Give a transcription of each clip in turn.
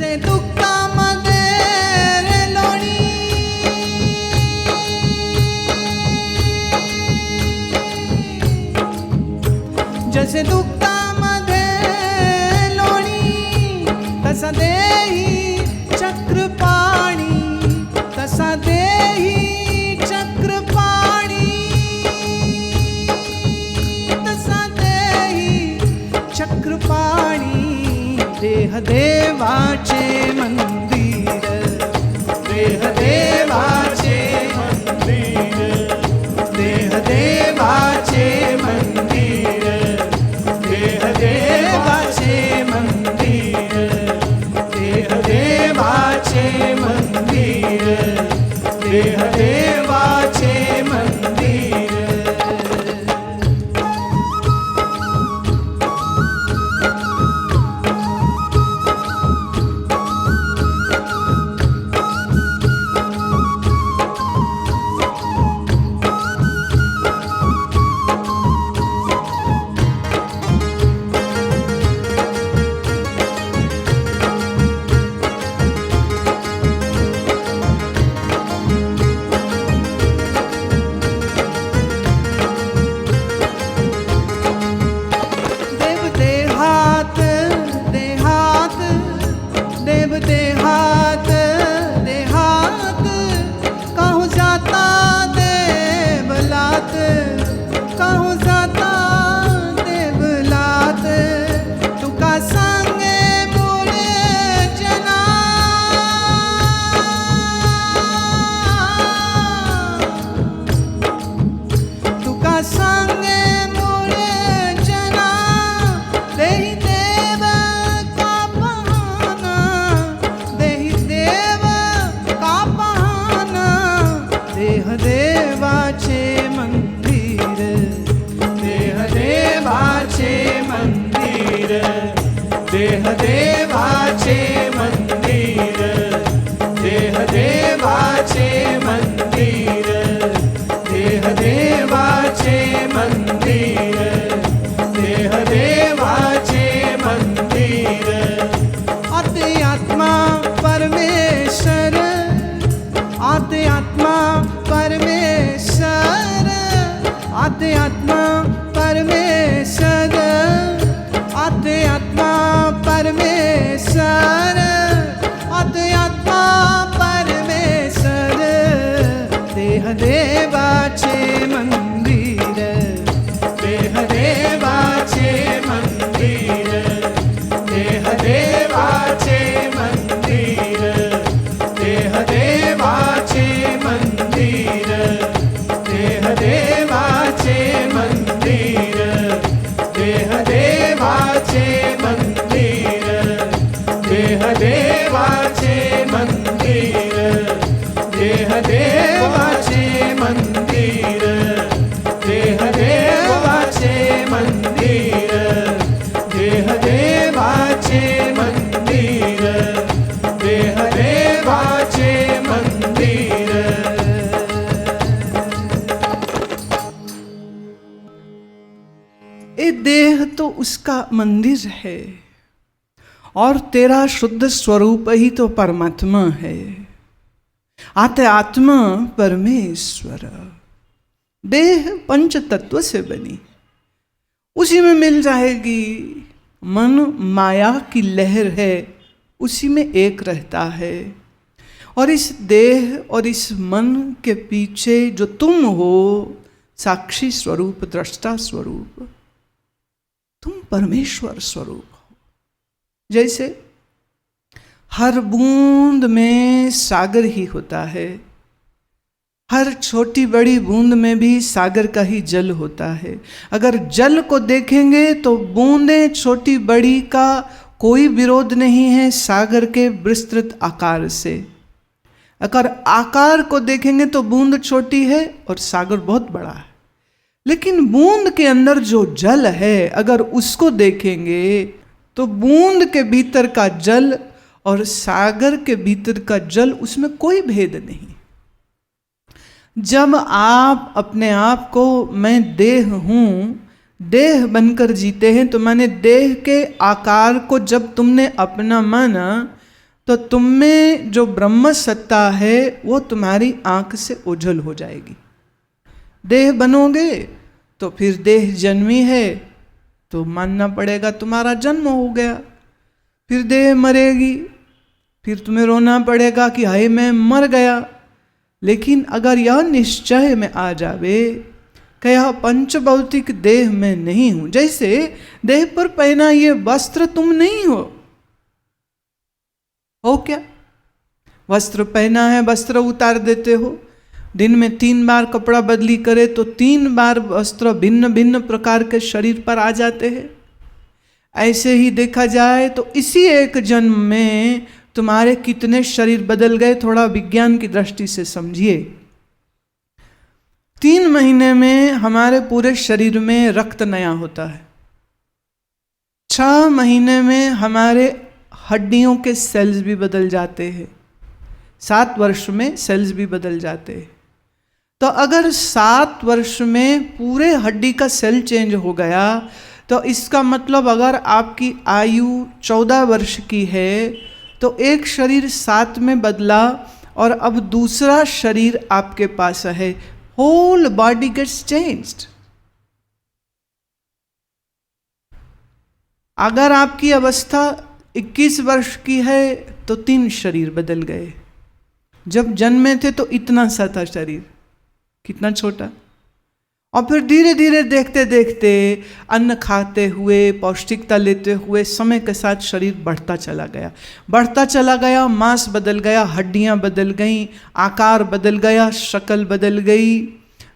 जैसे दुखता मदेरे लोणी, जैसे दुखता मदे लोणी, तसा देही चक्र पाणी, तसा देही चक्र पाणी, तसा देही चक्र पाणी। देह देवाचे मंदिर, देह देवाचे मंदिर, देह देवाचे मंदिर, देह देवाचे मंदिर, देह देवाचे मंदिर, देह देवाचे मंदिर। देह देवाचे मंदिर, देह देवाचे मंदिर, देह देवाचे मंदिर, देह देवाचे मंदिर। आत्मा परमेश्वर, आत्मा परमेश्वर, आत्मा परमेश्वर, आत्मा परमेश्वर, आत्मा परमेश्वर। देह देवाचे मंदिर, देह देवाचे मंदिर, देह देवाचे मंदिर, देह देवाचे मंदिर, देह देवाचे मंदिर, देह देवाचे मंदिर, देह देवाचे मंदिर, देह देवाचे मंदिर, देह देवाचे मंदिर, देह देवाचे मंदिर, देह देवाचे मंदिर। ये देह तो उसका मंदिर है और तेरा शुद्ध स्वरूप ही तो परमात्मा है। आत्मा परमेश्वर। देह पंच तत्व से बनी, उसी में मिल जाएगी। मन माया की लहर है, उसी में एक रहता है। और इस देह और इस मन के पीछे जो तुम हो, साक्षी स्वरूप, दृष्टा स्वरूप, तुम परमेश्वर स्वरूप हो। जैसे हर बूंद में सागर ही होता है, हर छोटी बड़ी बूंद में भी सागर का ही जल होता है। अगर जल को देखेंगे तो बूंदें छोटी बड़ी का कोई विरोध नहीं है सागर के विस्तृत आकार से। अगर आकार को देखेंगे तो बूंद छोटी है और सागर बहुत बड़ा है। लेकिन बूंद के अंदर जो जल है, अगर उसको देखेंगे तो बूंद के भीतर का जल और सागर के भीतर का जल, उसमें कोई भेद नहीं। जब आप अपने आप को मैं देह हूँ, देह बनकर जीते हैं, तो मैंने देह के आकार को जब तुमने अपना माना तो तुम में जो ब्रह्म सत्ता है वो तुम्हारी आंख से ओझल हो जाएगी। देह बनोगे तो फिर देह जन्मी है तो मानना पड़ेगा तुम्हारा जन्म हो गया। फिर देह मरेगी, फिर तुम्हें रोना पड़ेगा कि हाय मैं मर गया। लेकिन अगर यह निश्चय में आ जावे कि यह पंचभौतिक देह में नहीं हूं, जैसे देह पर पहना ये वस्त्र तुम नहीं हो क्या? वस्त्र पहना है, वस्त्र उतार देते हो। दिन में 3 बार कपड़ा बदली करे तो 3 बार वस्त्र भिन्न भिन्न प्रकार के शरीर पर आ जाते हैं। ऐसे ही देखा जाए तो इसी एक जन्म में तुम्हारे कितने शरीर बदल गए, थोड़ा विज्ञान की दृष्टि से समझिए। 3 महीने में हमारे पूरे शरीर में रक्त नया होता है। 6 महीने में हमारे हड्डियों के सेल्स भी बदल जाते हैं। 7 वर्ष में सेल्स भी बदल जाते हैं। तो अगर 7 वर्ष में पूरे हड्डी का सेल चेंज हो गया तो इसका मतलब अगर आपकी आयु 14 वर्ष की है तो एक शरीर 7 में बदला और अब दूसरा शरीर आपके पास है। Whole body gets changed. अगर आपकी अवस्था 21 वर्ष की है तो 3 शरीर बदल गए। जब जन्मे थे तो इतना सा था शरीर, कितना छोटा। और फिर धीरे धीरे देखते देखते अन्न खाते हुए, पौष्टिकता लेते हुए समय के साथ शरीर बढ़ता चला गया, मांस बदल गया, हड्डियां बदल गईं, आकार बदल गया, शक्ल बदल गई।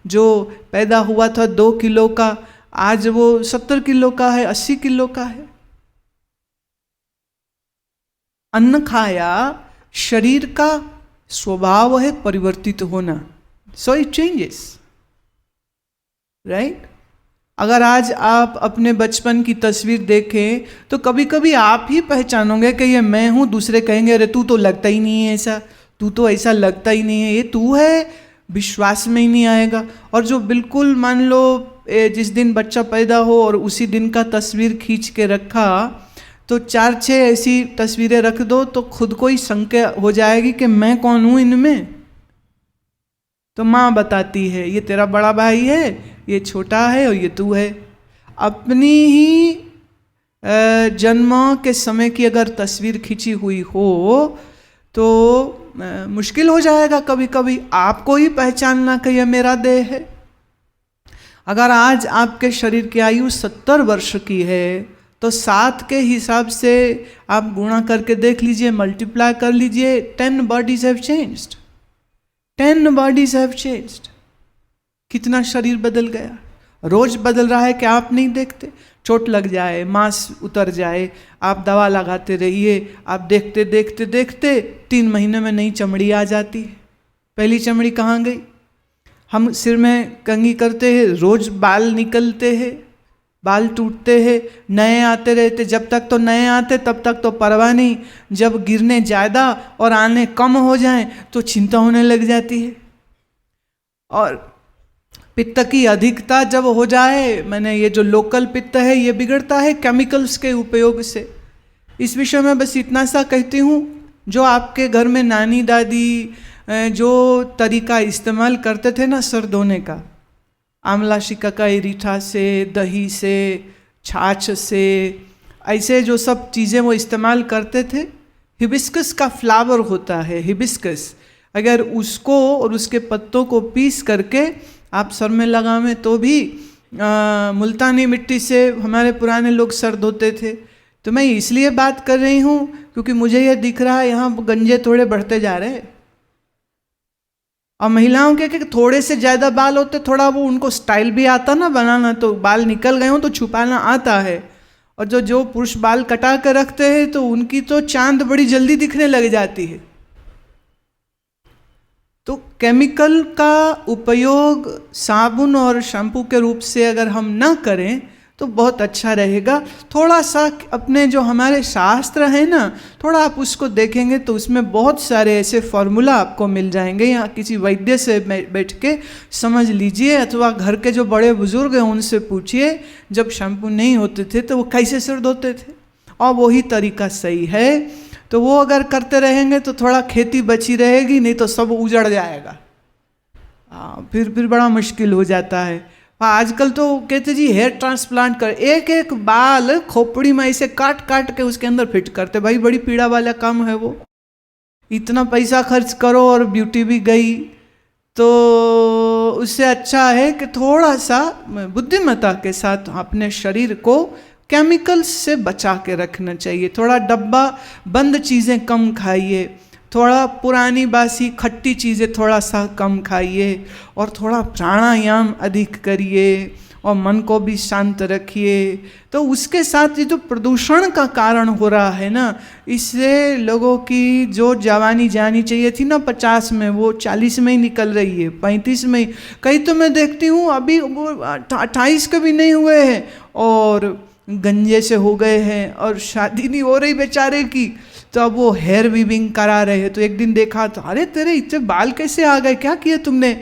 जो पैदा हुआ था 2 किलो का आज वो 70 किलो का है, 80 किलो का है। अन्न खाया, शरीर का स्वभाव है परिवर्तित होना, सो इट चेंजेस, राइट। अगर आज आप अपने बचपन की तस्वीर देखें तो कभी कभी आप ही पहचानोगे कि ये मैं हूं। दूसरे कहेंगे अरे तू तो लगता ही नहीं है ऐसा, तू तो ऐसा लगता ही नहीं है, ये तू है, विश्वास में ही नहीं आएगा। और जो बिल्कुल मान लो जिस दिन बच्चा पैदा हो और उसी दिन का तस्वीर खींच के रखा तो 4-6 ऐसी तस्वीरें रख दो तो खुद को ही संशय हो जाएगी कि मैं कौन हूं इनमें। तो माँ बताती है ये तेरा बड़ा भाई है, ये छोटा है और ये तू है। अपनी ही जन्म के समय की अगर तस्वीर खींची हुई हो तो मुश्किल हो जाएगा कभी कभी आपको ही पहचानना कि यह मेरा देह है। अगर आज आपके शरीर की आयु 70 वर्ष की है तो 7 के हिसाब से आप गुणा करके देख लीजिए, मल्टीप्लाई कर लीजिए, 10 bodies have changed, 10 bodies have changed। कितना शरीर बदल गया, रोज बदल रहा है कि आप नहीं देखते। चोट लग जाए, मांस उतर जाए, आप दवा लगाते रहिए, आप देखते देखते देखते 3 महीने में नई चमड़ी आ जाती है। पहली चमड़ी कहाँ गई? हम सिर में कंघी करते हैं, रोज बाल निकलते हैं, बाल टूटते हैं, नए आते रहते। जब तक तो नए आते तब तक तो परवाह नहीं, जब गिरने ज़्यादा और आने कम हो जाएं तो चिंता होने लग जाती है। और पित्त की अधिकता जब हो जाए, मैंने ये जो लोकल पित्त है ये बिगड़ता है केमिकल्स के उपयोग से। इस विषय में बस इतना सा कहती हूँ, जो आपके घर में नानी दादी जो तरीका इस्तेमाल करते थे ना सर धोने का, आंवला शिकाकाई रीठा से, दही से, छाछ से, ऐसे जो सब चीज़ें वो इस्तेमाल करते थे। हिबिस्कस का फ्लावर होता है, हिबिस्कस, अगर उसको और उसके पत्तों को पीस करके आप सर में लगावें तो भी मुल्तानी मिट्टी से हमारे पुराने लोग सर धोते थे। तो मैं इसलिए बात कर रही हूँ क्योंकि मुझे ये दिख रहा है यहाँ गंजे थोड़े बढ़ते जा रहे हैं। और महिलाओं के थोड़े से ज़्यादा बाल होते, थोड़ा वो उनको स्टाइल भी आता ना बनाना, तो बाल निकल गए हों तो छुपाना आता है। और जो पुरुष बाल कटा कर रखते हैं तो उनकी तो चांद बड़ी जल्दी दिखने लग जाती है। तो केमिकल का उपयोग साबुन और शैम्पू के रूप से अगर हम ना करें तो बहुत अच्छा रहेगा। थोड़ा सा अपने जो हमारे शास्त्र है ना, थोड़ा आप उसको देखेंगे तो उसमें बहुत सारे ऐसे फॉर्मूला आपको मिल जाएंगे। या किसी वैद्य से बैठ के समझ लीजिए, अथवा घर के जो बड़े बुजुर्ग हैं उनसे पूछिए जब शैम्पू नहीं होते थे तो वो कैसे सिर धोते थे, और वही तरीका सही है। तो वो अगर करते रहेंगे तो थोड़ा खेती बची रहेगी, नहीं तो सब उजड़ जाएगा। फिर बड़ा मुश्किल हो जाता है। आजकल तो कहते जी हेयर ट्रांसप्लांट कर, एक एक बाल खोपड़ी में ऐसे काट काट के उसके अंदर फिट करते। भाई बड़ी पीड़ा वाला काम है वो, इतना पैसा खर्च करो और ब्यूटी भी गई। तो उससे अच्छा है कि थोड़ा सा बुद्धिमत्ता के साथ अपने शरीर को केमिकल्स से बचा के रखना चाहिए। थोड़ा डब्बा बंद चीज़ें कम खाइए, थोड़ा पुरानी बासी खट्टी चीज़ें थोड़ा सा कम खाइए, और थोड़ा प्राणायाम अधिक करिए, और मन को भी शांत रखिए। तो उसके साथ ये जो प्रदूषण का कारण हो रहा है ना, इससे लोगों की जो जवानी जानी चाहिए थी ना 50 में, वो 40 में ही निकल रही है, 35 में ही। कई तो मैं देखती हूँ अभी वो 28 के भी नहीं हुए हैं और गंजे से हो गए हैं, और शादी नहीं हो रही बेचारे की, तो अब वो हेयर वीविंग करा रहे हैं। तो एक दिन देखा तो अरे तेरे इतने बाल कैसे आ गए, क्या किए तुमने?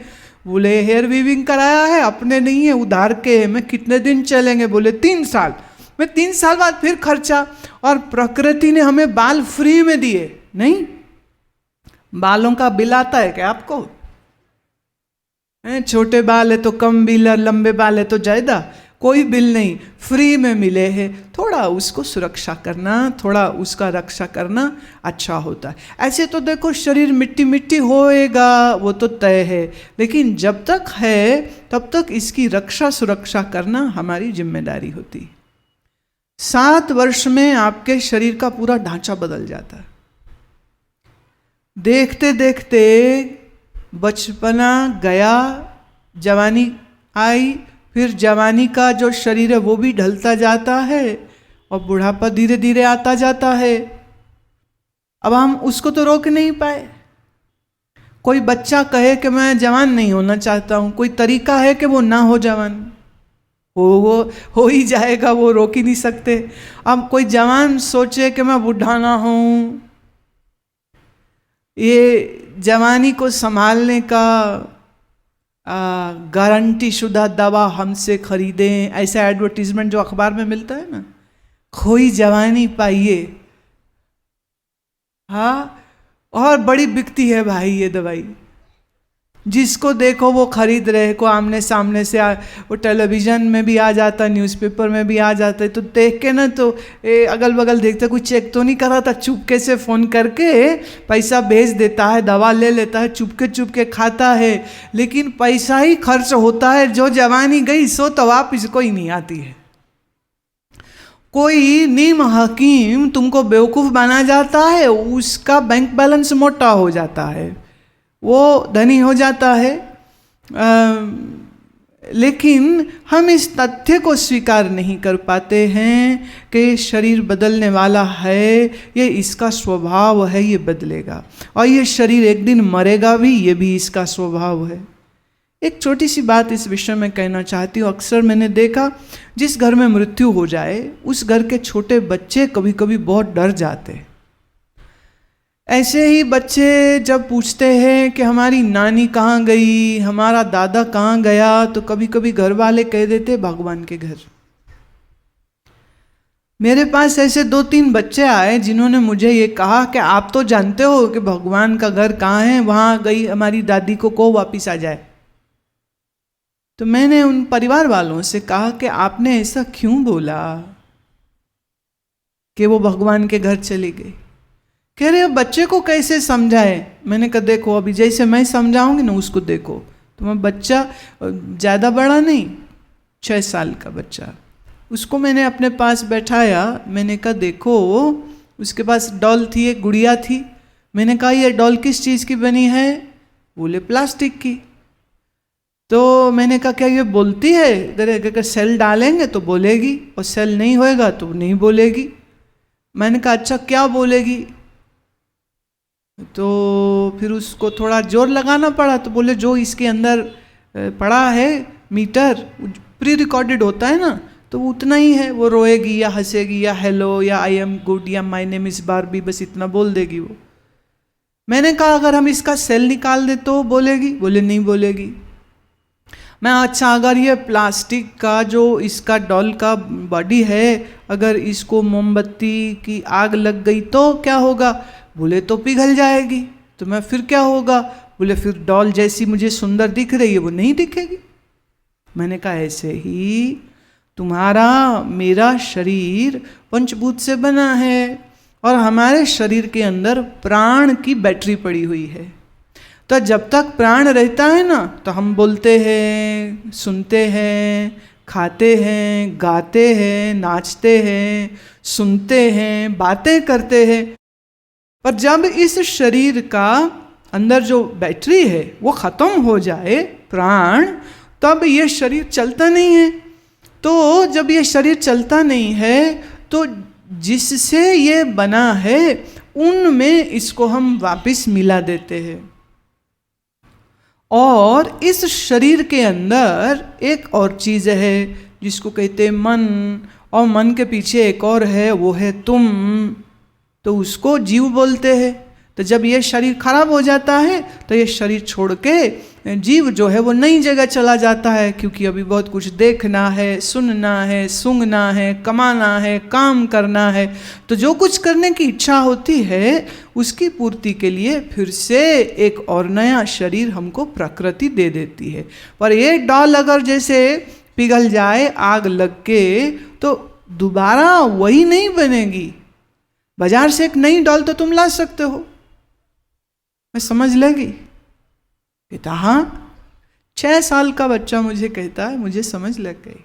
बोले हेयर वीविंग कराया है, अपने नहीं है उधार के है। मैं कितने दिन चलेंगे? बोले 3 साल। मैं 3 साल बाद फिर खर्चा, और प्रकृति ने हमें बाल फ्री में दिए नहीं? बालों का बिल आता है क्या आपको? छोटे बाल है तो कम बिल, लंबे बाल है तो ज्यादा, कोई बिल नहीं, फ्री में मिले हैं। थोड़ा उसको सुरक्षा करना, थोड़ा उसका रक्षा करना अच्छा होता है। ऐसे तो देखो शरीर मिट्टी मिट्टी होएगा, वो तो तय है, लेकिन जब तक है तब तक इसकी रक्षा सुरक्षा करना हमारी जिम्मेदारी होती है। 7 वर्ष में आपके शरीर का पूरा ढांचा बदल जाता है। देखते देखते बचपना गया, जवानी आई, फिर जवानी का जो शरीर है वो भी ढलता जाता है, और बुढ़ापा धीरे धीरे आता जाता है। अब हम उसको तो रोक नहीं पाए। कोई बच्चा कहे कि मैं जवान नहीं होना चाहता हूँ, कोई तरीका है कि वो ना हो जवान? हो ही जाएगा, वो रोक ही नहीं सकते। अब कोई जवान सोचे कि मैं बूढ़ा ना हूँ, ये जवानी को संभालने का गारंटी शुदा दवा हमसे खरीदें, ऐसा एडवर्टीजमेंट जो अखबार में मिलता है ना, खोई जवानी पाइए। हाँ, और बड़ी बिकती है भाई ये दवाई, जिसको देखो वो खरीद रहे को आमने सामने से। वो टेलीविज़न में भी आ जाता है, न्यूज़पेपर में भी आ जाता है, तो देख के ना तो अगल बगल देखते कोई चेक तो नहीं करा था, चुपके से फ़ोन करके पैसा भेज देता है, दवा ले लेता है, चुपके खाता है। लेकिन पैसा ही खर्च होता है, जो जवानी गई सो तो वापस कोई नहीं आती है। कोई नीम हकीम तुमको बेवकूफ़ बना जाता है, उसका बैंक बैलेंस मोटा हो जाता है, वो धनी हो जाता है। लेकिन हम इस तथ्य को स्वीकार नहीं कर पाते हैं कि शरीर बदलने वाला है, ये इसका स्वभाव है, ये बदलेगा, और ये शरीर एक दिन मरेगा भी, ये भी इसका स्वभाव है। एक छोटी सी बात इस विषय में कहना चाहती हूँ। अक्सर मैंने देखा जिस घर में मृत्यु हो जाए उस घर के छोटे बच्चे कभी कभी बहुत डर जाते हैं। ऐसे ही बच्चे जब पूछते हैं कि हमारी नानी कहाँ गई, हमारा दादा कहाँ गया, तो कभी कभी घर वाले कह देते भगवान के घर। मेरे पास ऐसे 2-3 बच्चे आए जिन्होंने मुझे ये कहा कि आप तो जानते हो कि भगवान का घर कहाँ है, वहाँ गई हमारी दादी को वापिस आ जाए। तो मैंने उन परिवार वालों से कहा कि आपने ऐसा क्यों बोला कि वो भगवान के घर चली गई? कह रहे बच्चे को कैसे समझाए? मैंने कहा देखो अभी जैसे मैं समझाऊंगी ना उसको देखो। तो मैं बच्चा ज़्यादा बड़ा नहीं, 6 साल का बच्चा, उसको मैंने अपने पास बैठाया। मैंने कहा देखो, उसके पास डॉल थी, एक गुड़िया थी। मैंने कहा ये डॉल किस चीज़ की बनी है? बोले प्लास्टिक की। तो मैंने कहा क्या ये बोलती है? अगर सेल डालेंगे तो बोलेगी, और सेल नहीं होएगा तो नहीं बोलेगी। मैंने कहा अच्छा क्या बोलेगी? तो फिर उसको थोड़ा जोर लगाना पड़ा। तो बोले जो इसके अंदर पड़ा है मीटर प्री रिकॉर्डेड होता है ना, तो वो उतना ही है। वो रोएगी या हंसेगी या हेलो या आई एम गुड या माय नेम इज बारबी, बस इतना बोल देगी वो। मैंने कहा अगर हम इसका सेल निकाल दे तो बोलेगी? बोले नहीं बोलेगी। मैं अच्छा अगर ये प्लास्टिक का जो इसका डॉल का बॉडी है, अगर इसको मोमबत्ती की आग लग गई तो क्या होगा? बोले तो पिघल जाएगी। तो मैं फिर क्या होगा? बोले फिर डॉल जैसी मुझे सुंदर दिख रही है वो नहीं दिखेगी। मैंने कहा ऐसे ही तुम्हारा मेरा शरीर पंचभूत से बना है और हमारे शरीर के अंदर प्राण की बैटरी पड़ी हुई है। तो जब तक प्राण रहता है ना तो हम बोलते हैं, सुनते हैं, खाते हैं, गाते हैं, नाचते हैं, सुनते हैं, बातें करते हैं। पर जब इस शरीर का अंदर जो बैटरी है वो ख़त्म हो जाए, प्राण, तब ये शरीर चलता नहीं है। तो जब ये शरीर चलता नहीं है तो जिससे ये बना है उनमें इसको हम वापस मिला देते हैं। और इस शरीर के अंदर एक और चीज़ है जिसको कहते हैं मन, और मन के पीछे एक और है, वो है तुम। तो उसको जीव बोलते हैं। तो जब ये शरीर खराब हो जाता है तो ये शरीर छोड़ के जीव जो है वो नई जगह चला जाता है, क्योंकि अभी बहुत कुछ देखना है, सुनना है, सूंघना है, कमाना है, काम करना है। तो जो कुछ करने की इच्छा होती है उसकी पूर्ति के लिए फिर से एक और नया शरीर हमको प्रकृति दे देती है। पर ये डॉल अगर जैसे पिघल जाए आग लग के तो दोबारा वही नहीं बनेगी। बाजार से एक नई डॉल तो तुम ला सकते हो, मैं समझ लेगी। कहता हाँ, 6 साल का बच्चा मुझे कहता है मुझे समझ लग गई।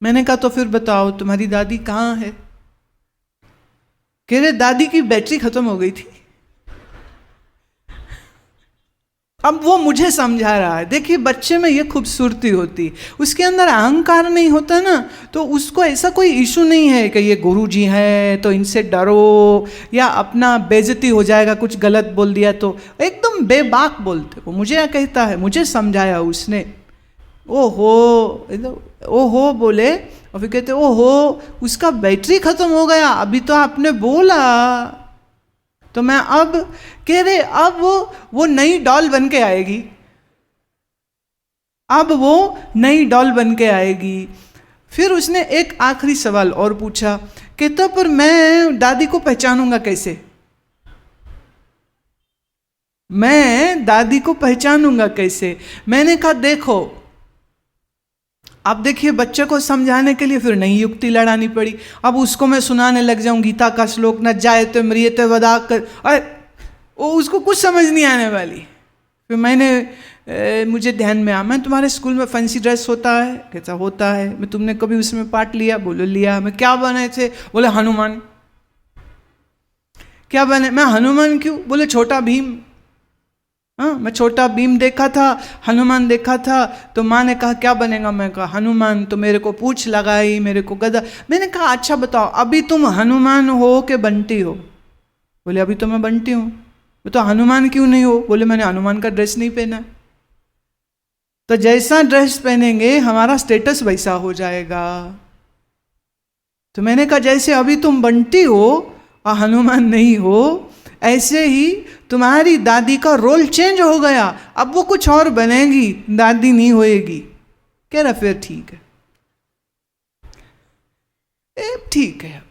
मैंने कहा तो फिर बताओ तुम्हारी दादी कहाँ है? कह रहे दादी की बैटरी खत्म हो गई थी। अब वो मुझे समझा रहा है। देखिए बच्चे में ये खूबसूरती होती, उसके अंदर अहंकार नहीं होता ना, तो उसको ऐसा कोई इशू नहीं है कि ये गुरुजी है तो इनसे डरो, या अपना बेइज्जती हो जाएगा कुछ गलत बोल दिया तो। एकदम बेबाक बोलते। वो मुझे कहता है, मुझे समझाया उसने, ओहो ओहो बोले, और फिर कहते ओहो उसका बैटरी खत्म हो गया, अभी तो आपने बोला। तो मैं अब कह रहे अब वो नई डॉल बन के आएगी, अब वो नई डॉल बन के आएगी। फिर उसने एक आखिरी सवाल और पूछा, कहता पर मैं दादी को पहचानूंगा कैसे? मैं दादी को पहचानूंगा कैसे? मैंने कहा देखो, अब देखिए बच्चे को समझाने के लिए फिर नई युक्ति लड़ानी पड़ी। अब उसको मैं सुनाने लग जाऊं गीता का श्लोक, न जायते म्रियते वदा कर, अरे वो उसको कुछ समझ नहीं आने वाली। फिर मैंने मुझे ध्यान में आया, मैं तुम्हारे स्कूल में फैंसी ड्रेस होता है? कहता होता है। मैं तुमने कभी उसमें पार्ट लिया? बोलो लिया। मैं क्या बने थे? बोले हनुमान। क्या बने? मैं हनुमान क्यों? बोले छोटा भीम। हाँ, मैं छोटा भीम देखा था, हनुमान देखा था। तो माँ ने कहा क्या बनेगा? मैं कहा हनुमान। तो मेरे को पूछ लगाई, मेरे को गदा। मैंने कहा अच्छा बताओ अभी तुम हनुमान हो कि बंटी हो? बोले अभी तो मैं बंटी हूँ। तो हनुमान क्यों नहीं हो? बोले मैंने हनुमान का ड्रेस नहीं पहना। तो जैसा ड्रेस पहनेंगे हमारा स्टेटस वैसा हो जाएगा। तो मैंने कहा जैसे अभी तुम बंटी हो और हनुमान नहीं हो, ऐसे ही तुम्हारी दादी का रोल चेंज हो गया, अब वो कुछ और बनेगी, दादी नहीं होएगी। कह रहा फिर ठीक है, ठीक है।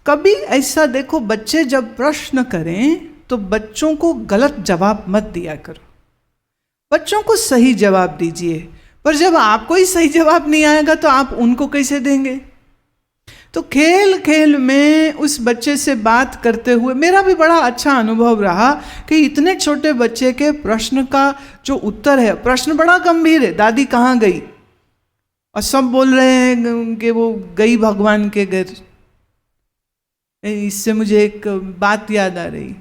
कभी ऐसा देखो, बच्चे जब प्रश्न करें तो बच्चों को गलत जवाब मत दिया करो, बच्चों को सही जवाब दीजिए। पर जब आपको ही सही जवाब नहीं आएगा तो आप उनको कैसे देंगे? तो खेल खेल में उस बच्चे से बात करते हुए मेरा भी बड़ा अच्छा अनुभव रहा कि इतने छोटे बच्चे के प्रश्न का जो उत्तर है, प्रश्न बड़ा गंभीर है, दादी कहाँ गई? और सब बोल रहे हैं कि वो गई भगवान के घर। इससे मुझे एक बात याद आ रही।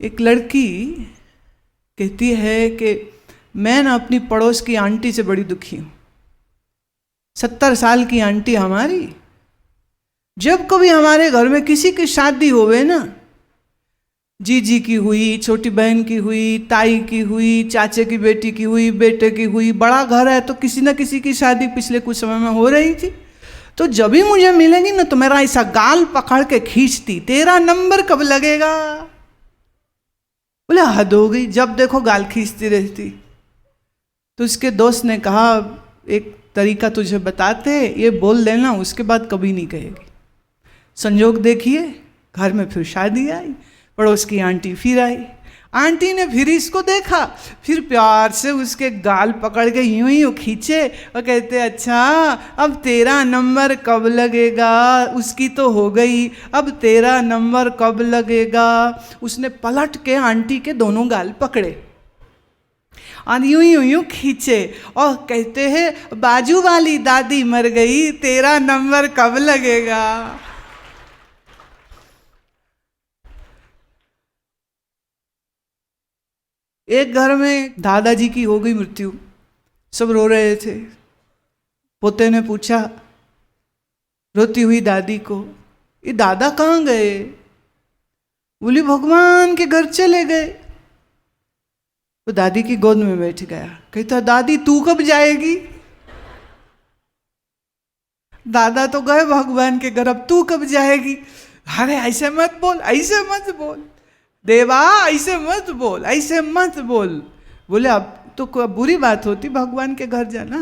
एक लड़की कहती है कि मैं ना अपनी पड़ोस की आंटी से बड़ी दुखी हूँ। 70 साल की आंटी हमारी, जब कभी हमारे घर में किसी की शादी होवे ना, जीजी की हुई, छोटी बहन की हुई, ताई की हुई, चाचे की बेटी की हुई, बेटे की हुई, बड़ा घर है तो किसी न किसी की शादी पिछले कुछ समय में हो रही थी। तो जब भी मुझे मिलेंगी ना तो मेरा ऐसा गाल पकड़ के खींचती, तेरा नंबर कब लगेगा? बोले हद हो गई, जब देखो गाल खींचती रहती। तो उसके दोस्त ने कहा एक तरीका तुझे बताते, ये बोल देना, उसके बाद कभी नहीं कहेगी। संजोग देखिए, घर में फिर शादी आई, पड़ोस की आंटी फिर आई। आंटी ने फिर इसको देखा, फिर प्यार से उसके गाल पकड़ के यूं ही खींचे और कहते अच्छा अब तेरा नंबर कब लगेगा, उसकी तो हो गई, अब तेरा नंबर कब लगेगा। उसने पलट के आंटी के दोनों गाल पकड़े और यूं खींचे और कहते हैं बाजू वाली दादी मर गई, तेरा नंबर कब लगेगा। एक घर में दादाजी की हो गई मृत्यु, सब रो रहे थे। पोते ने पूछा रोती हुई दादी को, ये दादा कहाँ गए? बोली भगवान के घर चले गए। वो दादी की गोद में बैठ गया, कहता दादी तू कब जाएगी? दादा तो गए भगवान के घर, अब तू कब जाएगी? अरे ऐसे मत बोल, ऐसे मत बोल देवा, ऐसे मत बोल, ऐसे मत बोल। बोले अब तो बुरी बात होती भगवान के घर जाना।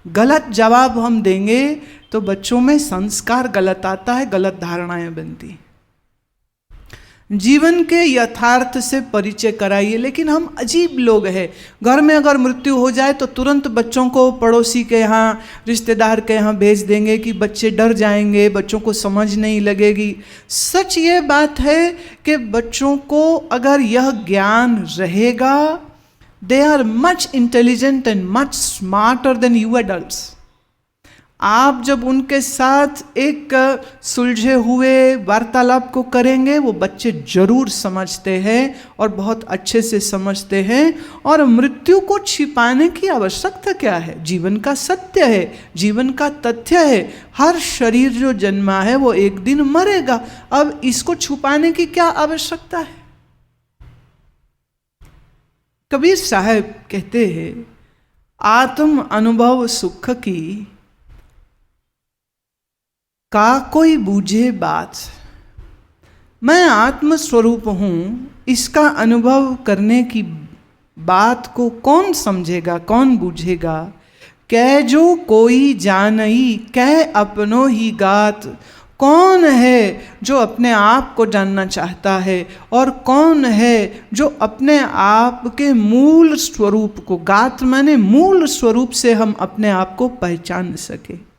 गलत जवाब हम देंगे तो बच्चों में संस्कार गलत आता है, गलत धारणाएं बनती। जीवन के यथार्थ से परिचय कराइए। लेकिन हम अजीब लोग हैं, घर में अगर मृत्यु हो जाए तो तुरंत बच्चों को पड़ोसी के यहाँ, रिश्तेदार के यहाँ भेज देंगे कि बच्चे डर जाएंगे, बच्चों को समझ नहीं लगेगी। सच ये बात है कि बच्चों को अगर यह ज्ञान रहेगा, they are much intelligent and much smarter than you adults. आप जब उनके साथ एक सुलझे हुए वार्तालाप को करेंगे, वो बच्चे जरूर समझते हैं और बहुत अच्छे से समझते हैं। और मृत्यु को छिपाने की आवश्यकता क्या है? जीवन का सत्य है, जीवन का तथ्य है। हर शरीर जो जन्मा है वो एक दिन मरेगा। अब इसको छुपाने की क्या आवश्यकता है? कबीर साहब कहते हैं आत्म अनुभव सुख की का कोई बूझे बात। मैं आत्म स्वरूप हूँ, इसका अनुभव करने की बात को कौन समझेगा, कौन बूझेगा? कह जो कोई जानई, कह अपनो ही गात। कौन है जो अपने आप को जानना चाहता है और कौन है जो अपने आप के मूल स्वरूप को, गात माने मूल स्वरूप से हम अपने आप को पहचान सके।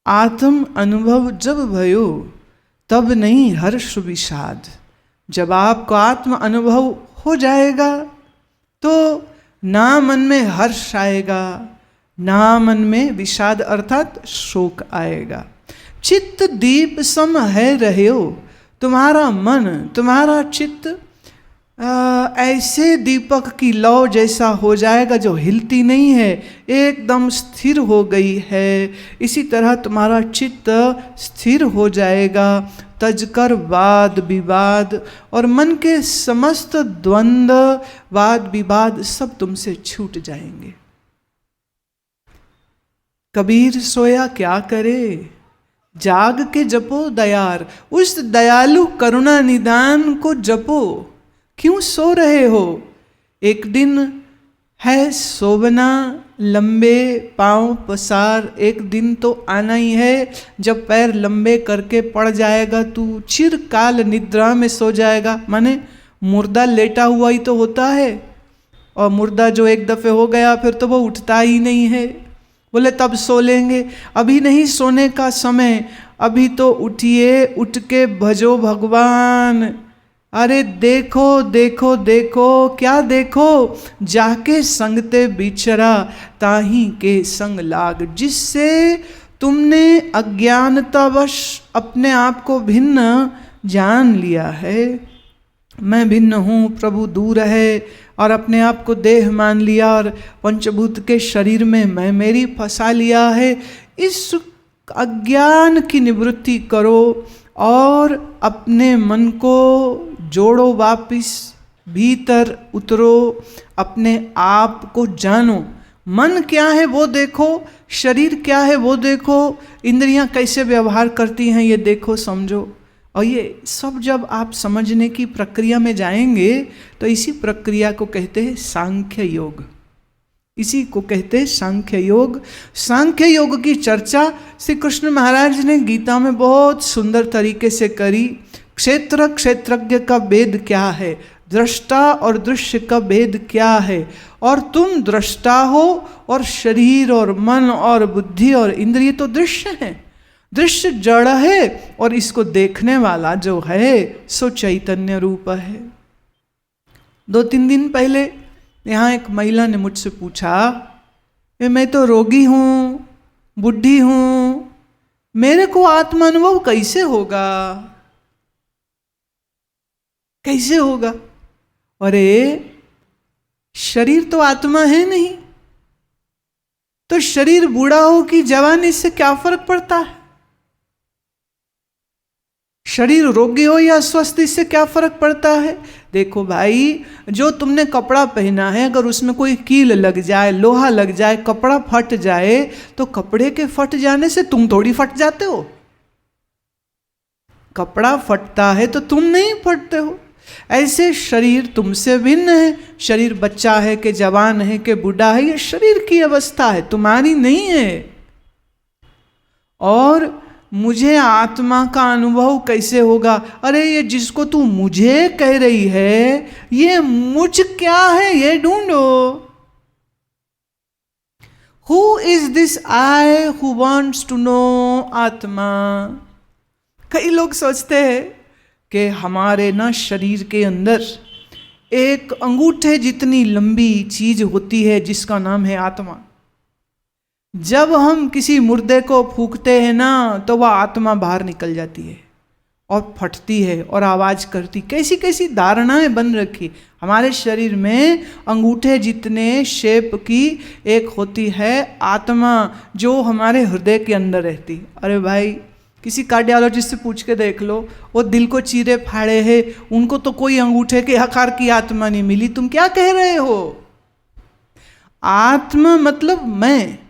आत्म अनुभव जब भयो तब नहीं हर्ष विषाद। जब आपको आत्म अनुभव हो जाएगा तो ना मन में हर्ष आएगा, ना मन में विषाद अर्थात शोक आएगा। चित्त दीप सम है रहो, तुम्हारा मन, तुम्हारा चित्त ऐसे दीपक की लौ जैसा हो जाएगा जो हिलती नहीं है, एकदम स्थिर हो गई है। इसी तरह तुम्हारा चित्त स्थिर हो जाएगा। तजकर वाद विवाद और मन के समस्त द्वंद्व, वाद विवाद सब तुमसे छूट जाएंगे। कबीर सोया क्या करे, जाग के जपो दयार। उस दयालु करुणा निदान को जपो। क्यों सो रहे हो? एक दिन है सोवना, लंबे पांव पसार। एक दिन तो आना ही है जब पैर लंबे करके पड़ जाएगा, तू चिरकाल निद्रा में सो जाएगा। माने मुर्दा लेटा हुआ ही तो होता है, और मुर्दा जो एक दफे हो गया फिर तो वो उठता ही नहीं है। बोले तब सो लेंगे। अभी नहीं सोने का समय, अभी तो उठिए, उठ के भजो भगवान। अरे देखो देखो देखो, क्या देखो? जाके संगते बिचरा, ताही के संग लाग। जिससे तुमने अज्ञानतावश अपने आप को भिन्न जान लिया है, मैं भिन्न हूँ, प्रभु दूर है, और अपने आप को देह मान लिया और पंचभूत के शरीर में मैं मेरी फंसा लिया है। इस अज्ञान की निवृत्ति करो और अपने मन को जोड़ो, वापिस भीतर उतरो, अपने आप को जानो। मन क्या है वो देखो, शरीर क्या है वो देखो, इंद्रियां कैसे व्यवहार करती हैं ये देखो, समझो। और ये सब जब आप समझने की प्रक्रिया में जाएंगे तो इसी प्रक्रिया को कहते हैं सांख्य योग। इसी को कहते हैं सांख्य योग। सांख्य योग की चर्चा श्री कृष्ण महाराज ने गीता में बहुत सुंदर तरीके से करी। क्षेत्र क्षेत्रज्ञ का भेद क्या है, दृष्टा और दृश्य का भेद क्या है, और तुम दृष्टा हो और शरीर और मन और बुद्धि और इंद्रिय तो दृश्य हैं। दृश्य जड़ है और इसको देखने वाला जो है सो चैतन्य रूप है। 2-3 दिन पहले यहाँ एक महिला ने मुझसे पूछा, मैं तो रोगी हूँ, बुढ़ी हूँ, मेरे को आत्मा अनुभव कैसे होगा, कैसे होगा? अरे शरीर तो आत्मा है नहीं, तो शरीर बूढ़ा हो कि जवान, इससे क्या फर्क पड़ता है? शरीर रोगी हो या स्वस्थ, इससे क्या फर्क पड़ता है? देखो भाई, जो तुमने कपड़ा पहना है, अगर उसमें कोई कील लग जाए, लोहा लग जाए, कपड़ा फट जाए, तो कपड़े के फट जाने से तुम थोड़ी फट जाते हो। कपड़ा फटता है तो तुम नहीं फटते हो। ऐसे शरीर तुमसे भिन्न है। शरीर बच्चा है कि जवान है कि बूढ़ा है, ये शरीर की अवस्था है, तुम्हारी नहीं है। और मुझे आत्मा का अनुभव कैसे होगा? अरे ये जिसको तू मुझे कह रही है, ये मुझ क्या है, ये ढूंढो। Who is this I who wants to know आत्मा? कई लोग सोचते हैं कि हमारे ना शरीर के अंदर एक अंगूठे जितनी लंबी चीज होती है जिसका नाम है आत्मा। जब हम किसी मुर्दे को फूंकते हैं ना, तो वह आत्मा बाहर निकल जाती है और फटती है और आवाज करती। कैसी कैसी धारणाएं बन रखी। हमारे शरीर में अंगूठे जितने शेप की एक होती है आत्मा, जो हमारे हृदय के अंदर रहती। अरे भाई, किसी कार्डियोलॉजिस्ट से पूछ के देख लो, वो दिल को चीरे फाड़े हैं, उनको तो कोई अंगूठे के आकार की आत्मा नहीं मिली। तुम क्या कह रहे हो? आत्मा मतलब मैं।